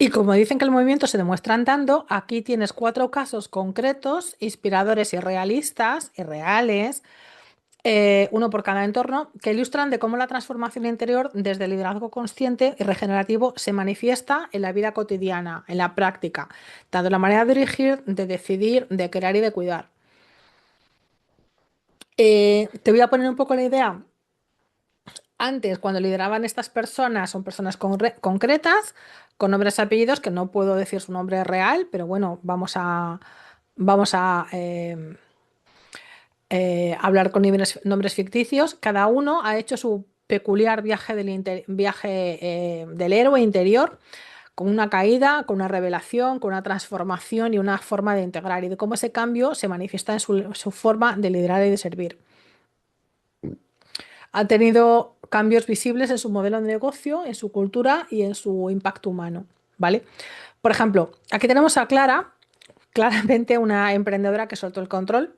Y como dicen que el movimiento se demuestra andando, aquí tienes cuatro casos concretos, inspiradores y realistas, y reales, uno por cada entorno, que ilustran de cómo la transformación interior desde el liderazgo consciente y regenerativo se manifiesta en la vida cotidiana, en la práctica, tanto en la manera de dirigir, de decidir, de crear y de cuidar. Te voy a poner un poco la idea. Antes, cuando lideraban estas personas, son personas concretas, con nombres y apellidos, que no puedo decir su nombre real, pero bueno, vamos a hablar con nombres ficticios. Cada uno ha hecho su peculiar viaje del héroe interior, con una caída, con una revelación, con una transformación y una forma de integrar, y de cómo ese cambio se manifiesta en su forma de liderar y de servir. Ha tenido cambios visibles en su modelo de negocio, en su cultura y en su impacto humano, ¿vale? Por ejemplo, aquí tenemos a Clara, claramente una emprendedora que soltó el control.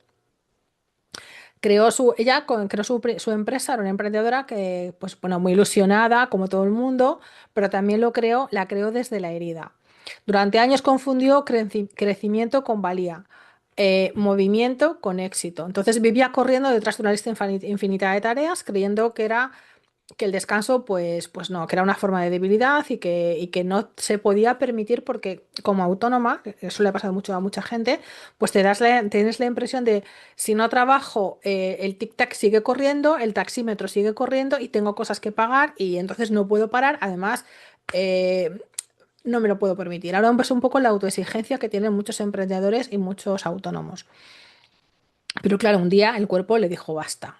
Creó su empresa, era una emprendedora que, pues bueno, muy ilusionada, como todo el mundo, pero también la creó desde la herida. Durante años confundió crecimiento con valía, movimiento con éxito. Entonces vivía corriendo detrás de una lista infinita de tareas, creyendo que el descanso, pues no, que era una forma de debilidad y que no se podía permitir porque como autónoma, que eso le ha pasado mucho a mucha gente, pues tienes la impresión de si no trabajo, el tic-tac sigue corriendo, el taxímetro sigue corriendo y tengo cosas que pagar y entonces no puedo parar. Además, eh, no me lo puedo permitir. Ahora es un poco la autoexigencia que tienen muchos emprendedores y muchos autónomos. Pero claro, un día el cuerpo le dijo basta.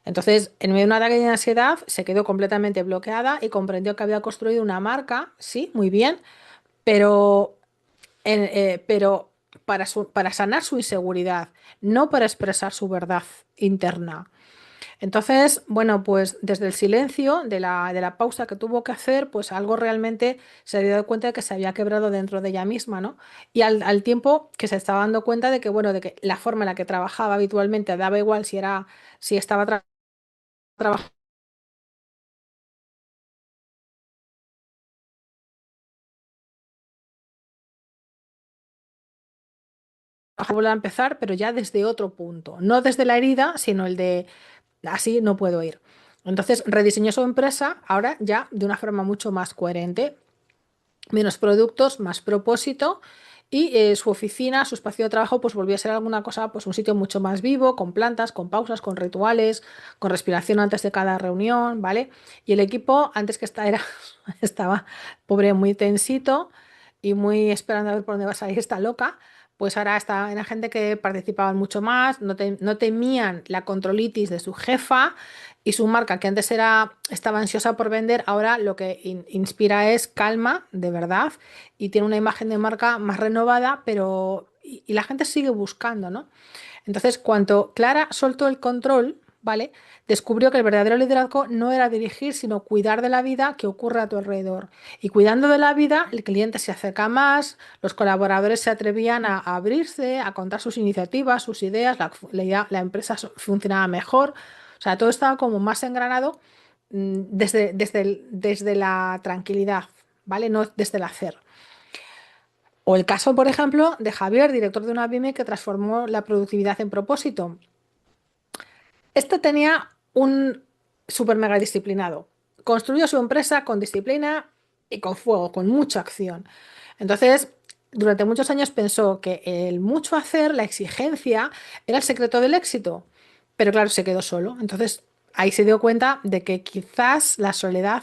Entonces, en medio de un ataque de ansiedad, se quedó completamente bloqueada y comprendió que había construido una marca, sí, muy bien, pero, pero para sanar su inseguridad, no para expresar su verdad interna. Entonces, bueno, pues desde el silencio, de la pausa que tuvo que hacer, pues algo realmente se había dado cuenta de que se había quebrado dentro de ella misma, ¿no? Y al tiempo que se estaba dando cuenta de que, bueno, de que la forma en la que trabajaba habitualmente daba igual si estaba trabajando volver a empezar, pero ya desde otro punto, no desde la herida, sino el de así no puedo ir. Entonces rediseñó su empresa ahora ya de una forma mucho más coherente, menos productos, más propósito y su oficina, su espacio de trabajo, pues volvió a ser alguna cosa, pues un sitio mucho más vivo, con plantas, con pausas, con rituales, con respiración antes de cada reunión, ¿vale? Y el equipo, antes que estaba pobre, muy tensito y muy esperando a ver por dónde va a salir esta loca. Pues ahora era gente que participaban mucho más, no temían la controlitis de su jefa y su marca, que antes estaba ansiosa por vender, ahora lo que inspira es calma, de verdad, y tiene una imagen de marca más renovada, pero y la gente sigue buscando, ¿no? Entonces, cuando Clara soltó el control, ¿vale? Descubrió que el verdadero liderazgo no era dirigir, sino cuidar de la vida que ocurre a tu alrededor. Y cuidando de la vida, el cliente se acerca más, los colaboradores se atrevían a abrirse, a contar sus iniciativas, sus ideas, la empresa funcionaba mejor. O sea, todo estaba como más engranado, desde la tranquilidad, ¿vale? No desde el hacer. O el caso, por ejemplo, de Javier, director de una pyme que transformó la productividad en propósito. Este tenía un super mega disciplinado. Construyó su empresa con disciplina y con fuego, con mucha acción. Entonces, durante muchos años pensó que el mucho hacer, la exigencia, era el secreto del éxito. Pero claro, se quedó solo. Entonces, ahí se dio cuenta de que quizás la soledad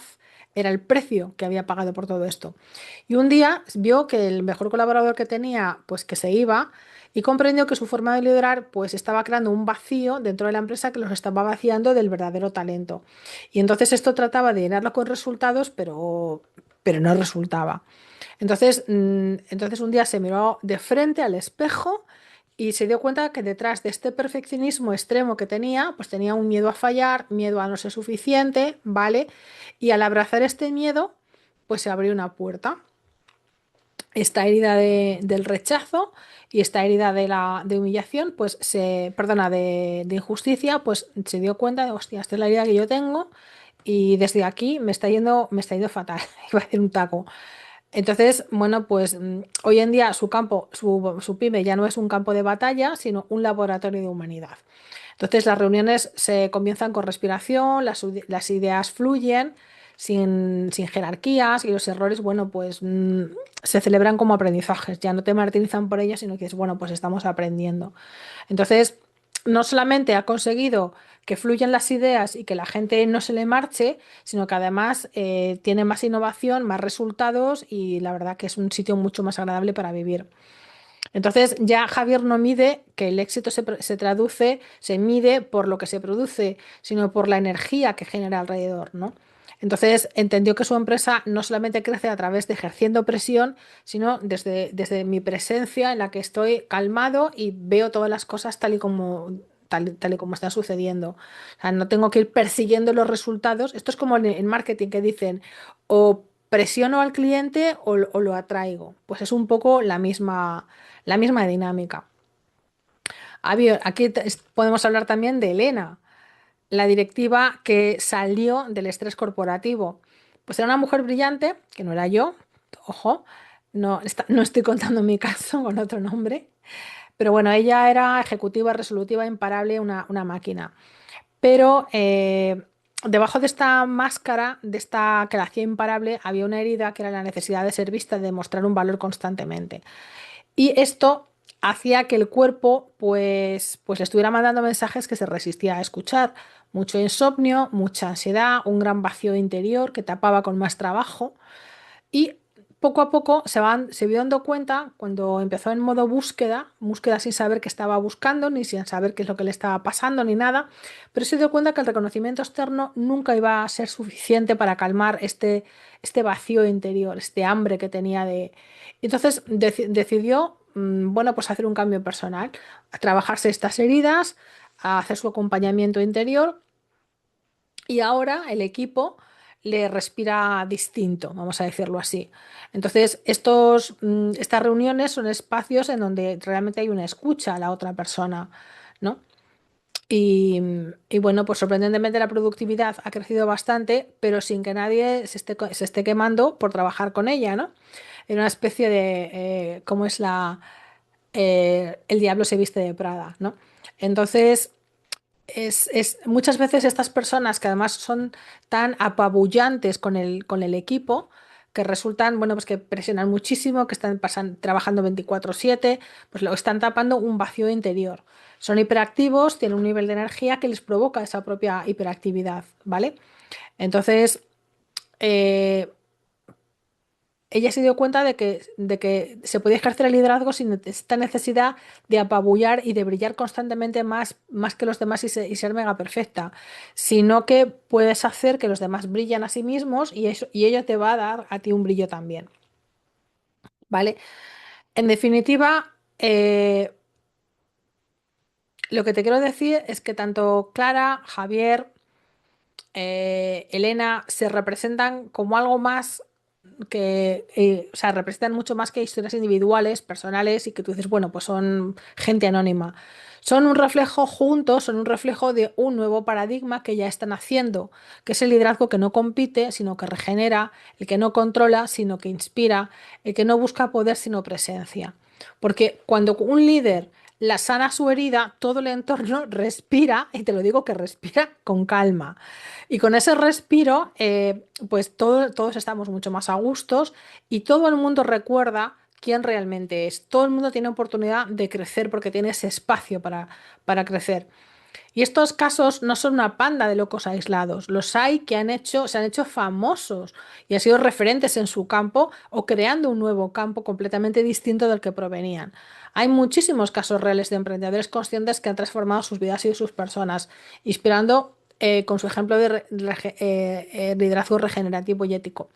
era el precio que había pagado por todo esto. Y un día vio que el mejor colaborador que tenía, pues que se iba, y comprendió que su forma de liderar pues estaba creando un vacío dentro de la empresa que los estaba vaciando del verdadero talento. Y entonces esto trataba de llenarlo con resultados, pero no resultaba. Entonces un día se miró de frente al espejo y se dio cuenta que detrás de este perfeccionismo extremo que tenía, pues tenía un miedo a fallar, miedo a no ser suficiente, ¿vale? Y al abrazar este miedo, pues se abrió una puerta. Esta herida del rechazo y esta herida de humillación, pues perdona, de injusticia, pues se dio cuenta de, hostia, esta es la herida que yo tengo y desde aquí me está yendo fatal, iba a decir un taco. Entonces, bueno, pues hoy en día su campo, su pyme ya no es un campo de batalla, sino un laboratorio de humanidad. Entonces las reuniones se comienzan con respiración, las ideas fluyen sin jerarquías y los errores, bueno, pues se celebran como aprendizajes. Ya no te martirizan por ellos, sino que es, bueno, pues estamos aprendiendo. Entonces, no solamente ha conseguido que fluyan las ideas y que la gente no se le marche, sino que además tiene más innovación, más resultados y la verdad que es un sitio mucho más agradable para vivir. Entonces ya Javier no mide que el éxito se traduce, se mide por lo que se produce, sino por la energía que genera alrededor, ¿no? Entonces entendió que su empresa no solamente crece a través de ejerciendo presión, sino desde mi presencia en la que estoy calmado y veo todas las cosas tal y como están sucediendo. O sea, no tengo que ir persiguiendo los resultados. Esto es como en marketing que dicen o presiono al cliente o lo atraigo. Pues es un poco la misma dinámica. Aquí podemos hablar también de Elena, la directiva que salió del estrés corporativo. Pues era una mujer brillante, que no era yo, ojo, no estoy contando mi caso con otro nombre, pero bueno, ella era ejecutiva, resolutiva, imparable, una máquina. Pero debajo de esta máscara, de esta que la hacía imparable, había una herida que era la necesidad de ser vista, de mostrar un valor constantemente. Y esto hacía que el cuerpo pues le estuviera mandando mensajes que se resistía a escuchar. Mucho insomnio, mucha ansiedad, un gran vacío interior que tapaba con más trabajo. Y poco a poco se vio dando cuenta cuando empezó en modo búsqueda sin saber qué estaba buscando, ni sin saber qué es lo que le estaba pasando, ni nada, pero se dio cuenta que el reconocimiento externo nunca iba a ser suficiente para calmar este vacío interior, este hambre que tenía de... Entonces decidió, bueno, pues hacer un cambio personal, a trabajarse estas heridas, a hacer su acompañamiento interior y ahora el equipo le respira distinto, vamos a decirlo así. Entonces, estas reuniones son espacios en donde realmente hay una escucha a la otra persona, ¿no? Y bueno, pues sorprendentemente la productividad ha crecido bastante, pero sin que nadie se esté quemando por trabajar con ella, ¿no? En una especie de, ¿cómo es el diablo se viste de Prada, ¿no? Entonces, muchas veces estas personas que además son tan apabullantes con el equipo, que resultan, bueno, pues que presionan muchísimo, que trabajando 24/7, pues lo están tapando un vacío interior. Son hiperactivos, tienen un nivel de energía que les provoca esa propia hiperactividad, ¿vale? Entonces, eh, ella se dio cuenta de que se podía ejercer el liderazgo sin esta necesidad de apabullar y de brillar constantemente más que los demás y ser mega perfecta, sino que puedes hacer que los demás brillen a sí mismos y ello te va a dar a ti un brillo también, ¿vale? En definitiva, lo que te quiero decir es que tanto Clara, Javier, Elena se representan como algo más o sea, representan mucho más que historias individuales, personales y que tú dices, bueno, pues son gente anónima. Son un reflejo juntos, son un reflejo de un nuevo paradigma que ya están haciendo, que es el liderazgo que no compite, sino que regenera, el que no controla, sino que inspira, el que no busca poder, sino presencia. Porque cuando un líder la sana su herida, todo el entorno respira, y te lo digo que respira con calma. Y con ese respiro, pues todos estamos mucho más a gustos y todo el mundo recuerda quién realmente es. Todo el mundo tiene oportunidad de crecer porque tiene ese espacio para crecer. Y estos casos no son una panda de locos aislados. Los hay que se han hecho famosos y han sido referentes en su campo o creando un nuevo campo completamente distinto del que provenían. Hay muchísimos casos reales de emprendedores conscientes que han transformado sus vidas y sus personas, inspirando con su ejemplo de liderazgo regenerativo y ético.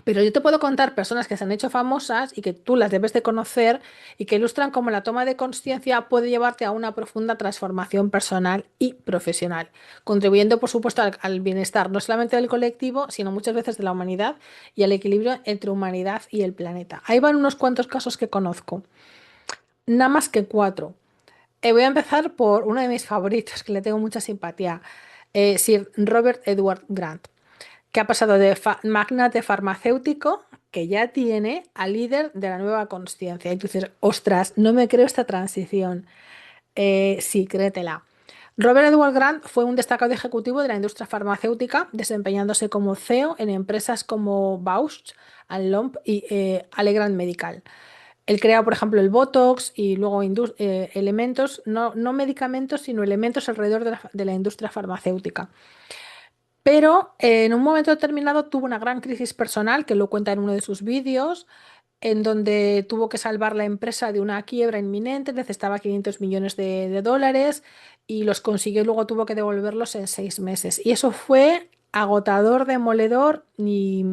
Pero yo te puedo contar personas que se han hecho famosas y que tú las debes de conocer y que ilustran cómo la toma de conciencia puede llevarte a una profunda transformación personal y profesional, contribuyendo, por supuesto, al bienestar no solamente del colectivo, sino muchas veces de la humanidad y al equilibrio entre humanidad y el planeta. Ahí van unos cuantos casos que conozco, nada más que cuatro. Voy a empezar por uno de mis favoritos, que le tengo mucha simpatía, Sir Robert Edward Grant. que ha pasado de magnate farmacéutico, que ya tiene, a líder de la nueva consciencia. Y tú dices, ostras, no me creo esta transición. Sí, créetela. Robert Edward Grant fue un destacado ejecutivo de la industria farmacéutica, desempeñándose como CEO en empresas como Bausch Lomb y Allegrand Medical. Él crea, por ejemplo, el Botox y luego elementos, no medicamentos, sino elementos alrededor de la industria farmacéutica. Pero en un momento determinado tuvo una gran crisis personal, que lo cuenta en uno de sus vídeos, en donde tuvo que salvar la empresa de una quiebra inminente, necesitaba 500 millones de dólares y los consiguió y luego tuvo que devolverlos en 6 meses. Y eso fue agotador, demoledor y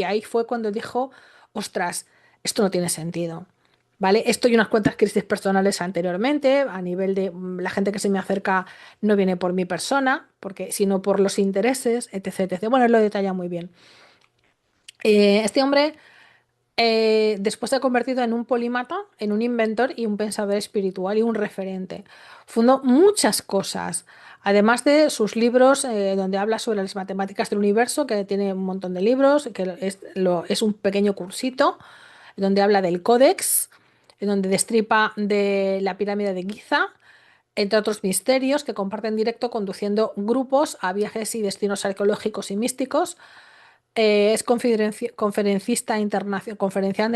ahí fue cuando dijo, ostras, esto no tiene sentido. ¿Vale? Esto y unas cuantas crisis personales anteriormente, a nivel de la gente que se me acerca no viene por mi persona, porque, sino por los intereses, etc, etc. Bueno, él lo detalla muy bien. Este hombre después se ha convertido en un polímata, en un inventor y un pensador espiritual y un referente. Fundó muchas cosas, además de sus libros donde habla sobre las matemáticas del universo, que tiene un montón de libros, que es un pequeño cursito, donde habla del códex, en donde destripa de la pirámide de Giza, entre otros misterios que comparte en directo conduciendo grupos a viajes y destinos arqueológicos y místicos. Es conferenciante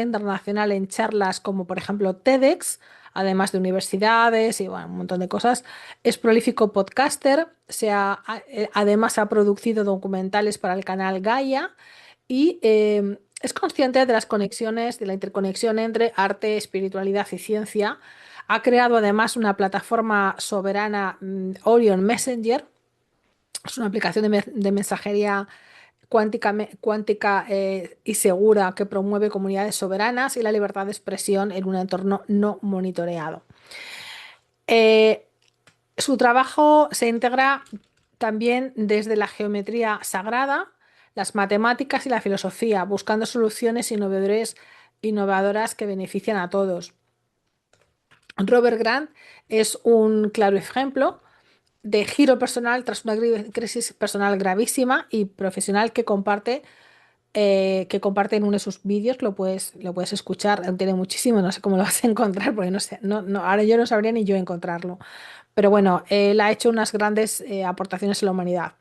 internacional en charlas como por ejemplo TEDx, además de universidades y bueno, un montón de cosas. Es prolífico podcaster, además ha producido documentales para el canal Gaia y es consciente de las conexiones, de la interconexión entre arte, espiritualidad y ciencia. Ha creado además una plataforma soberana, Orion Messenger. Es una aplicación de mensajería cuántica y segura que promueve comunidades soberanas y la libertad de expresión en un entorno no monitoreado. Eh, Su trabajo se integra también desde la geometría sagrada, las matemáticas y la filosofía, buscando soluciones innovadoras que benefician a todos. Robert Grant es un claro ejemplo de giro personal tras una crisis personal gravísima y profesional que comparte en uno de sus vídeos, lo puedes escuchar, tiene muchísimo, no sé cómo lo vas a encontrar, porque no sé, ahora yo no sabría ni yo encontrarlo. Pero bueno, él ha hecho unas grandes aportaciones a la humanidad.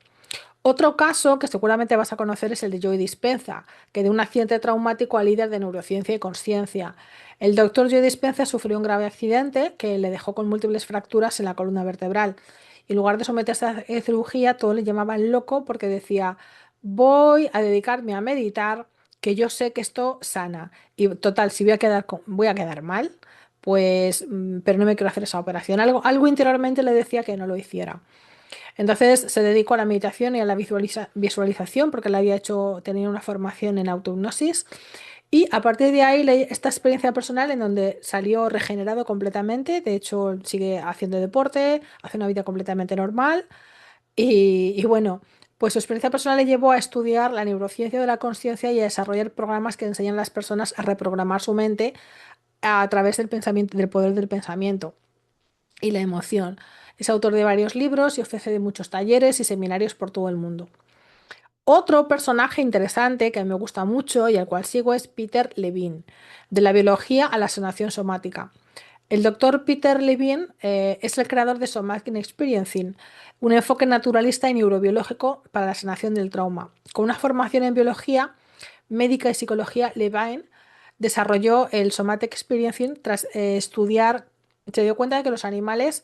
Otro caso que seguramente vas a conocer es el de Joe Dispenza, que de un accidente traumático a líder de neurociencia y conciencia. El doctor Joe Dispenza sufrió un grave accidente que le dejó con múltiples fracturas en la columna vertebral. Y en lugar de someterse a cirugía, todos le llamaban loco porque decía, voy a dedicarme a meditar, que yo sé que esto sana. Y total, si voy a quedar mal, pues, pero no me quiero hacer esa operación. Algo interiormente le decía que no lo hiciera. Entonces se dedicó a la meditación y a la visualización porque él tenía una formación en autohipnosis y a partir de ahí esta experiencia personal en donde salió regenerado completamente, de hecho sigue haciendo deporte, hace una vida completamente normal y bueno, pues su experiencia personal le llevó a estudiar la neurociencia de la conciencia y a desarrollar programas que enseñan a las personas a reprogramar su mente a través del pensamiento, del poder del pensamiento y la emoción. Es autor de varios libros y ofrece de muchos talleres y seminarios por todo el mundo. Otro personaje interesante que me gusta mucho y al cual sigo es Peter Levine, de la biología a la sanación somática. El doctor Peter Levine es el creador de Somatic Experiencing, un enfoque naturalista y neurobiológico para la sanación del trauma. Con una formación en biología médica y psicología, Levine desarrolló el Somatic Experiencing tras estudiar, se dio cuenta de que los animales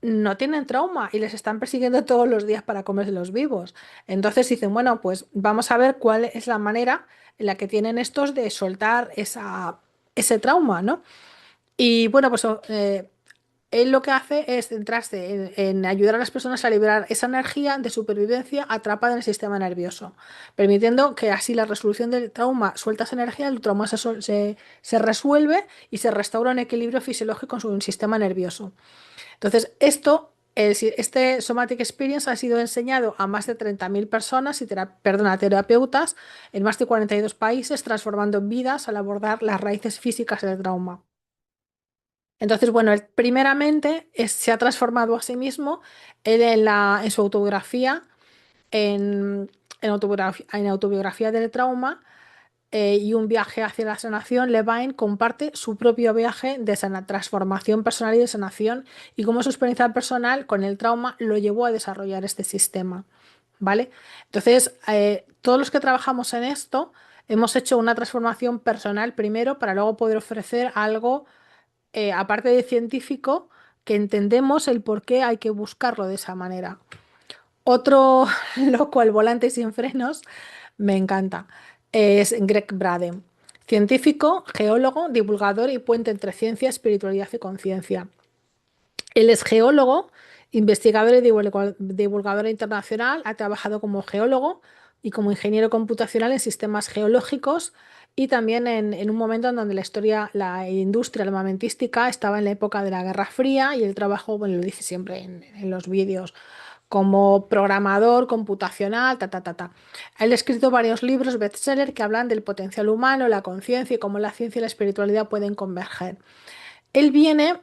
no tienen trauma y les están persiguiendo todos los días para comerse vivos. Entonces dicen, bueno, pues vamos a ver cuál es la manera en la que tienen estos de soltar ese trauma, ¿no? Y bueno, pues él lo que hace es centrarse en ayudar a las personas a liberar esa energía de supervivencia atrapada en el sistema nervioso, permitiendo que así la resolución del trauma suelta esa energía, el trauma se resuelve y se restaura un equilibrio fisiológico en su sistema nervioso. Entonces, este Somatic Experience ha sido enseñado a más de 30.000 personas y terapeutas en más de 42 países, transformando vidas al abordar las raíces físicas del trauma. Entonces, bueno, él primeramente se ha transformado a sí mismo, él en su autobiografía, en Autobiografía del Trauma y un viaje hacia la sanación, Levine comparte su propio viaje de transformación personal y de sanación y cómo su experiencia personal con el trauma lo llevó a desarrollar este sistema, ¿vale? Entonces, todos los que trabajamos en esto hemos hecho una transformación personal primero para luego poder ofrecer algo, aparte de científico, que entendemos el por qué hay que buscarlo de esa manera. Otro loco al volante sin frenos, me encanta, es Greg Braden, científico, geólogo, divulgador y puente entre ciencia, espiritualidad y conciencia. Él es geólogo, investigador y divulgador internacional, ha trabajado como geólogo y como ingeniero computacional en sistemas geológicos y también en un momento en donde la historia, la industria armamentística estaba en la época de la Guerra Fría y él trabajó, bueno, lo dice siempre en los vídeos, como programador computacional, ta, ta, ta, ta. Él ha escrito varios libros bestseller que hablan del potencial humano, la conciencia y cómo la ciencia y la espiritualidad pueden converger. Él viene,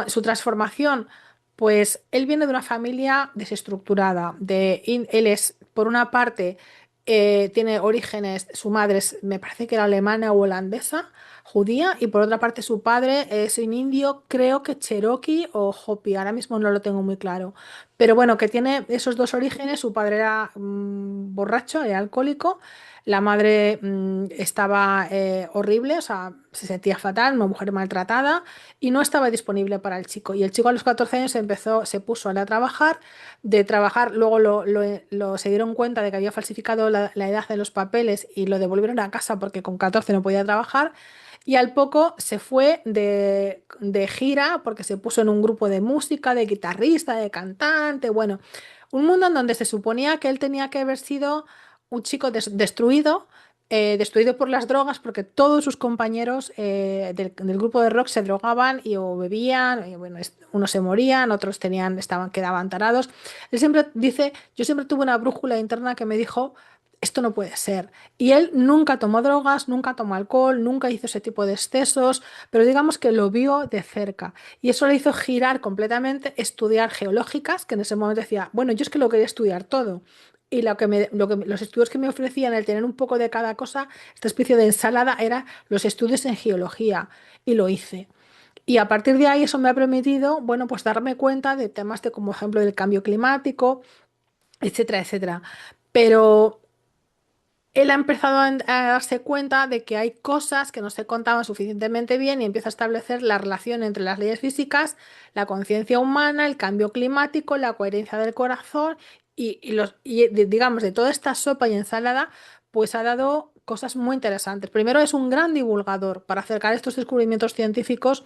su transformación, pues él viene de una familia desestructurada. Él es, por una parte, tiene orígenes, su madre me parece que era alemana o holandesa, judía, y por otra parte su padre es un indio, creo que Cherokee o Hopi, ahora mismo no lo tengo muy claro. Pero bueno, que tiene esos dos orígenes, su padre era borracho, era alcohólico. La madre estaba horrible, o sea, se sentía fatal, una mujer maltratada y no estaba disponible para el chico. Y el chico a los 14 años se puso a trabajar, de trabajar, luego se dieron cuenta de que había falsificado la edad de los papeles y lo devolvieron a casa porque con 14 no podía trabajar. Y al poco se fue de gira porque se puso en un grupo de música, de guitarrista, de cantante, bueno, un mundo en donde se suponía que él tenía que haber sido un chico destruido, destruido por las drogas, porque todos sus compañeros del grupo de rock se drogaban y o bebían, y bueno, unos se morían, otros quedaban tarados. Él siempre dice, yo siempre tuve una brújula interna que me dijo, esto no puede ser. Y él nunca tomó drogas, nunca tomó alcohol, nunca hizo ese tipo de excesos, pero digamos que lo vio de cerca. Y eso le hizo girar completamente, estudiar geológicas, que en ese momento decía, bueno, yo es que lo quería estudiar todo. Y los estudios que me ofrecían, el tener un poco de cada cosa, esta especie de ensalada, era los estudios en geología. Y lo hice. Y a partir de ahí eso me ha permitido, bueno, pues darme cuenta de temas de como ejemplo del cambio climático, etcétera, etcétera. Pero él ha empezado a darse cuenta de que hay cosas que no se contaban suficientemente bien y empieza a establecer la relación entre las leyes físicas, la conciencia humana, el cambio climático, la coherencia del corazón digamos, de toda esta sopa y ensalada, pues ha dado cosas muy interesantes. Primero es un gran divulgador para acercar estos descubrimientos científicos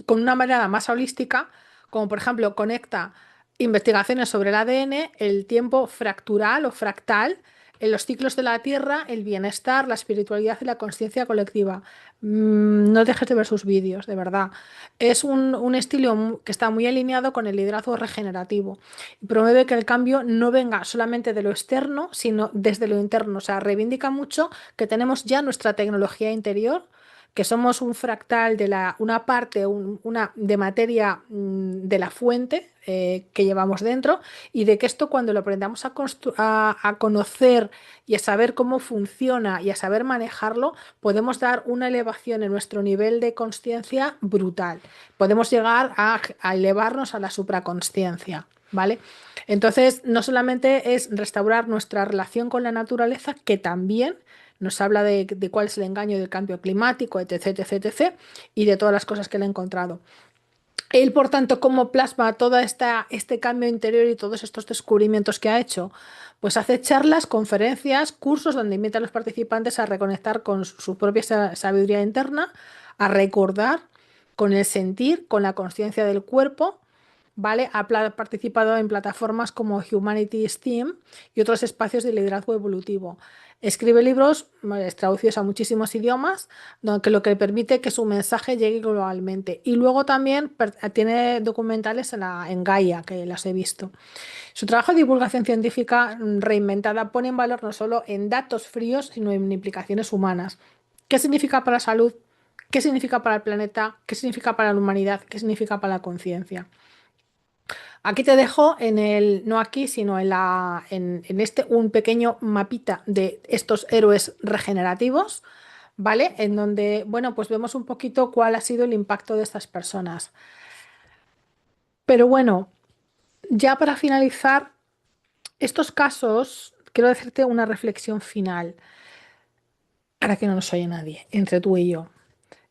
con una manera más holística, como por ejemplo conecta investigaciones sobre el ADN, el tiempo fractural o fractal, en los ciclos de la Tierra, el bienestar, la espiritualidad y la conciencia colectiva. No dejes de ver sus vídeos, de verdad. Es un estilo que está muy alineado con el liderazgo regenerativo y promueve que el cambio no venga solamente de lo externo, sino desde lo interno. O sea, reivindica mucho que tenemos ya nuestra tecnología interior, que somos un fractal de una parte, una de materia de la fuente que llevamos dentro y de que esto cuando lo aprendamos a conocer y a saber cómo funciona y a saber manejarlo, podemos dar una elevación en nuestro nivel de consciencia brutal. Podemos llegar a elevarnos a la supraconsciencia, ¿vale? Entonces, no solamente es restaurar nuestra relación con la naturaleza, que también nos habla de cuál es el engaño del cambio climático, etc, etc, etc, y de todas las cosas que él ha encontrado. Él, por tanto, cómo plasma todo este cambio interior y todos estos descubrimientos que ha hecho, pues hace charlas, conferencias, cursos donde invita a los participantes a reconectar con su propia sabiduría interna, a recordar con el sentir, con la conciencia del cuerpo. ¿Vale? Ha participado en plataformas como Humanity STEAM y otros espacios de liderazgo evolutivo. Escribe libros traducidos a muchísimos idiomas, lo que permite que su mensaje llegue globalmente. Y luego también tiene documentales en Gaia, que las he visto. Su trabajo de divulgación científica reinventada pone en valor no solo en datos fríos, sino en implicaciones humanas. ¿Qué significa para la salud? ¿Qué significa para el planeta? ¿Qué significa para la humanidad? ¿Qué significa para la conciencia? Aquí te dejo en el, no aquí, sino en este, un pequeño mapita de estos héroes regenerativos, ¿vale? En donde, bueno, pues vemos un poquito cuál ha sido el impacto de estas personas. Pero bueno, ya para finalizar, estos casos, quiero decirte una reflexión final, para que no nos oye nadie, entre tú y yo.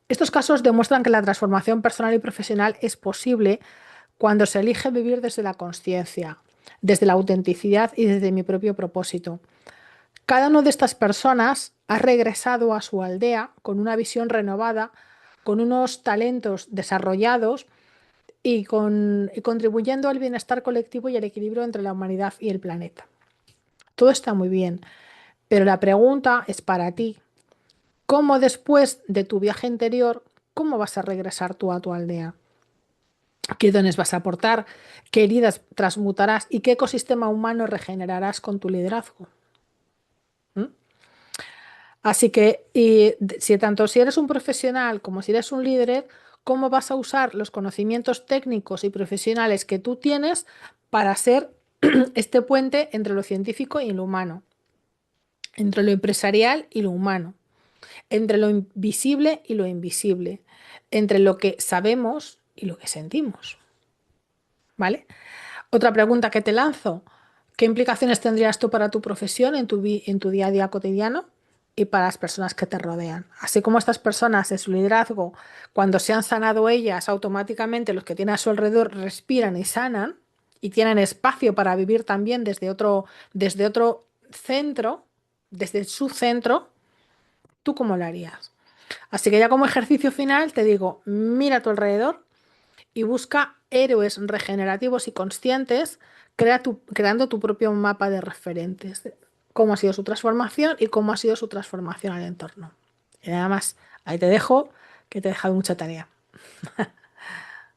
Estos casos demuestran que la transformación personal y profesional es posible cuando se elige vivir desde la conciencia, desde la autenticidad y desde mi propio propósito. Cada una de estas personas ha regresado a su aldea con una visión renovada, con unos talentos desarrollados y contribuyendo al bienestar colectivo y al equilibrio entre la humanidad y el planeta. Todo está muy bien, pero la pregunta es para ti. ¿Cómo después de tu viaje interior, cómo vas a regresar tú a tu aldea? ¿Qué dones vas a aportar? ¿Qué heridas transmutarás? ¿Y qué ecosistema humano regenerarás con tu liderazgo? ¿Mm? Así que, si tanto si eres un profesional como si eres un líder, ¿cómo vas a usar los conocimientos técnicos y profesionales que tú tienes para ser este puente entre lo científico y lo humano, entre lo empresarial y lo humano, entre lo visible y lo invisible, entre lo que sabemos y lo que sentimos? ¿Vale? Otra pregunta que te lanzo: ¿qué implicaciones tendrías tú para tu profesión en tu día a día cotidiano y para las personas que te rodean? Así como estas personas en su liderazgo, cuando se han sanado ellas, automáticamente los que tienen a su alrededor respiran y sanan y tienen espacio para vivir también desde otro centro, desde su centro. ¿Tú cómo lo harías? Así que ya como ejercicio final te digo, mira a tu alrededor y busca héroes regenerativos y conscientes, creando tu propio mapa de referentes, cómo ha sido su transformación y cómo ha sido su transformación al entorno. Y nada más, ahí te dejo, que te he dejado mucha tarea.